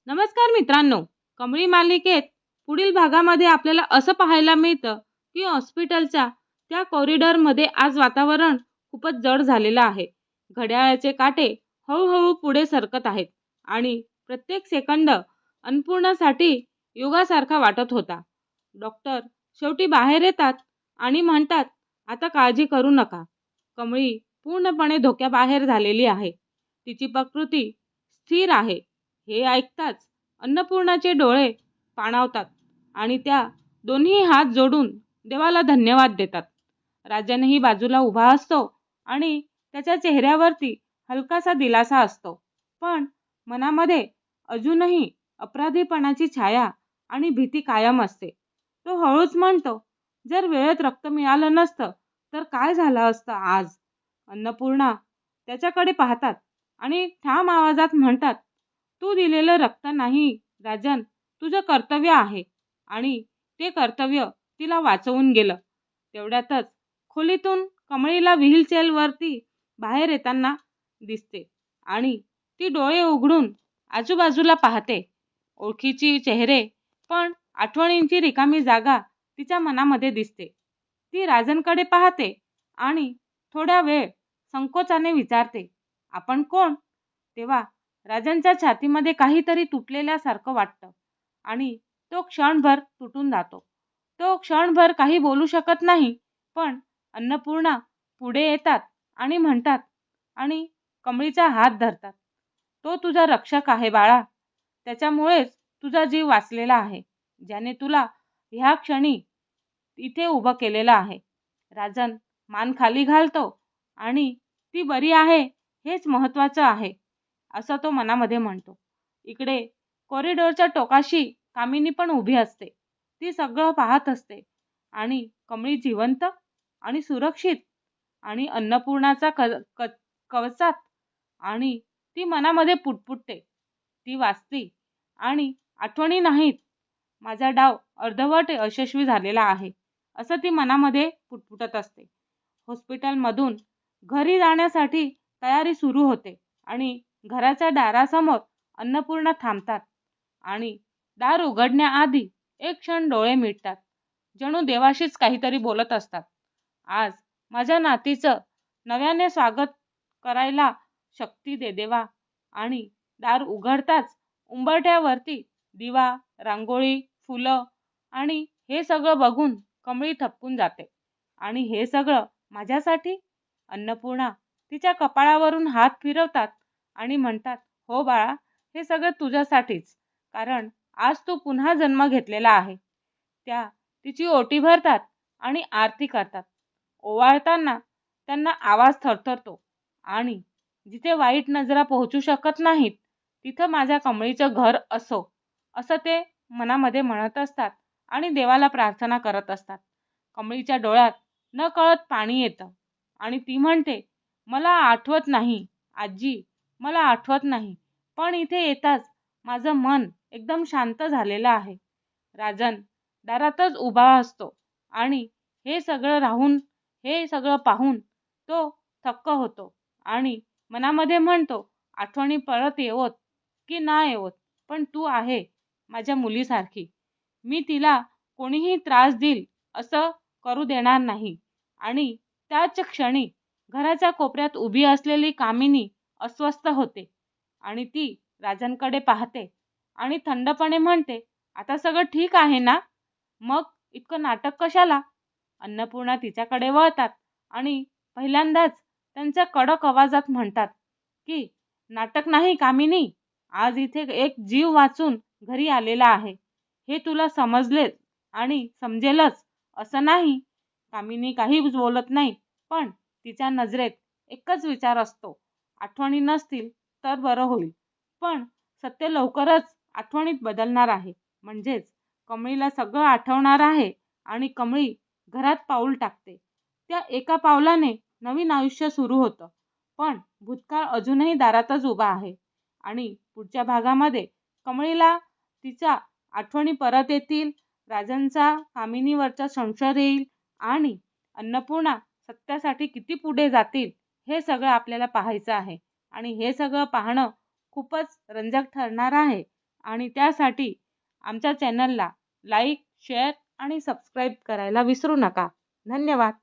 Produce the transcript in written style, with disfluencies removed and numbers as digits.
नमस्कार मित्रांनो. कमळी मालिकेत पुढील भागामध्ये आपल्याला असं पाहायला मिळतं की हॉस्पिटलच्या त्या कॉरिडॉरमध्ये आज वातावरण खूपच जड झालेलं आहे. घड्याळाचे काटे हळूहळू पुढे सरकत आहेत आणि प्रत्येक सेकंद अन्नपूर्णासाठी युगासारखा वाटत होता. डॉक्टर शेवटी बाहेर येतात आणि म्हणतात, आता काळजी करू नका. कमळी पूर्णपणे धोक्याबाहेर झालेली आहे. तिची प्रकृती स्थिर आहे. हे ऐकताच अन्नपूर्णाचे डोळे पाणावतात आणि त्या दोन्ही हात जोडून देवाला धन्यवाद देतात. राजनही बाजूला उभा असतो आणि त्याच्या चेहऱ्यावरती हलकासा दिलासा असतो, पण मनामध्ये अजूनही अपराधीपणाची छाया आणि भीती कायम असते. तो हळूच म्हणतो, जर वेळेत रक्त मिळालं नसतं तर काय झालं असतं आज. अन्नपूर्णा त्याच्याकडे पाहतात आणि ठाम आवाजात म्हणतात, तू दिलेलं रक्त नाही राजन, तुझं कर्तव्य आहे. आणि ते कर्तव्य तिला वाचवून गेलं. तेवढ्यातच खोलीतून कमळीला व्हीलचेअरवरती बाहेर येताना दिसते आणि ती डोळे उघडून आजूबाजूला पाहते. ओळखीची चेहरे, पण आठवणींची रिकामी जागा तिच्या मनामध्ये दिसते. ती राजनकडे पाहते आणि थोड्या वेळ संकोचाने विचारते, आपण कोण? तेव्हा राजनच्या छातीमध्ये काहीतरी तुटलेल्यासारखं वाटतं आणि तो क्षणभर तुटून जातो. तो क्षणभर काही बोलू शकत नाही, पण अन्नपूर्णा पुढे येतात आणि म्हणतात आणि कमळीचा हात धरतात. तो तुझा रक्षक आहे बाळा. त्याच्यामुळेच तुझा जीव वाचलेला आहे. ज्याने तुला ह्या क्षणी इथे उभं केलेलं आहे. राजन मान खाली घालतो आणि ती बरी आहे हेच महत्त्वाचं आहे, असं तो मनामध्ये म्हणतो. इकडे कॉरिडॉरच्या टोकाशी कामिनी पण उभी असते. ती सगळं पाहत असते आणि कमळी जिवंत आणि सुरक्षित आणि अन्नपूर्णाचा कवचात आणि ती मनामध्ये पुटपुटते. ती वाचती आणि आठवणी नाहीत. माझा डाव अर्धवट यशस्वी झालेला आहे, असं ती मनामध्ये पुटपुटत असते. हॉस्पिटलमधून घरी जाण्यासाठी तयारी सुरू होते आणि घराच्या दारासमोर अन्नपूर्णा थांबतात आणि दार उघडण्याआधी एक क्षण डोळे मिटतात, जणू देवाशीच काहीतरी बोलत असतात. आज माझ्या नातीचं नव्याने स्वागत करायला शक्ती दे देवा. आणि दार उघडताच उंबरठ्यावरती दिवा, रांगोळी, फुलं आणि हे सगळं बघून कमळी थपकून जाते. आणि हे सगळं माझ्यासाठी? अन्नपूर्णा तिच्या कपाळावरून हात फिरवतात आणि म्हणतात, हो बाळा, हे सगळं तुझ्यासाठीच. कारण आज तू पुन्हा जन्म घेतलेला आहे. त्या तिची ओटी भरतात आणि आरती करतात. ओवाळताना त्यांना आवाज थरथरतो आणि जिथे वाईट नजरा पोहोचू शकत नाहीत तिथं माझ्या कमळीचं घर असो, असं ते मनामध्ये म्हणत असतात आणि देवाला प्रार्थना करत असतात. कमळीच्या डोळ्यात नकळत पाणी येतं आणि ती म्हणते, मला आठवत नाही आजी, मला आठवत नाही, पण इथे येताच माझं मन एकदम शांत झालेलं आहे. राजन दारातच उभा असतो आणि हे सगळं पाहून तो थक्क होतो आणि मनामध्ये म्हणतो, आठवणी परत येवोत की ना येवोत, पण तू आहे माझ्या मुलीसारखी. मी तिला कोणीही त्रास देईल असं करू देणार नाही. आणि त्याच क्षणी घराच्या कोपऱ्यात उभी असलेली कामिनी अस्वस्थ होते आणि ती राजनकडे पाहते आणि थंडपणे म्हणते, आता सगळं ठीक आहे ना? मग इतकं नाटक कशाला? अन्नपूर्णा तिच्याकडे वळतात आणि पहिल्यांदाच त्यांच्या कडक आवाजात म्हणतात की, नाटक नाही कामिनी, आज इथे एक जीव वाचून घरी आलेला आहे. हे तुला समजले आणि समजेलच असं नाही. कामिनी काही बोलत नाही, पण तिच्या नजरेत एकच विचार असतो, आठवणी नसतील तर बरं होईल. पण सत्य लवकरच आठवणीत बदलणार आहे. म्हणजेच कमळीला सगळं आठवणार आहे आणि कमळी घरात पाऊल टाकते. त्या एका पावलाने नवीन आयुष्य सुरू होतं. पण भूतकाळ अजूनही दारातच उभा आहे आणि पुढच्या भागामध्ये कमळीला तिच्या आठवणी परत येतील, राजनचा कामिनीवरचा संशय येईल आणि अन्नपूर्णा सत्यासाठी किती पुढे जातील, हे सगळं आपल्याला पाहायचं आहे. आणि हे सगळं पाहणं खूपच रंजक ठरणार आहे. आणि त्यासाठी आमच्या चॅनलला लाईक, शेअर आणि सबस्क्राईब करायला विसरू नका. धन्यवाद.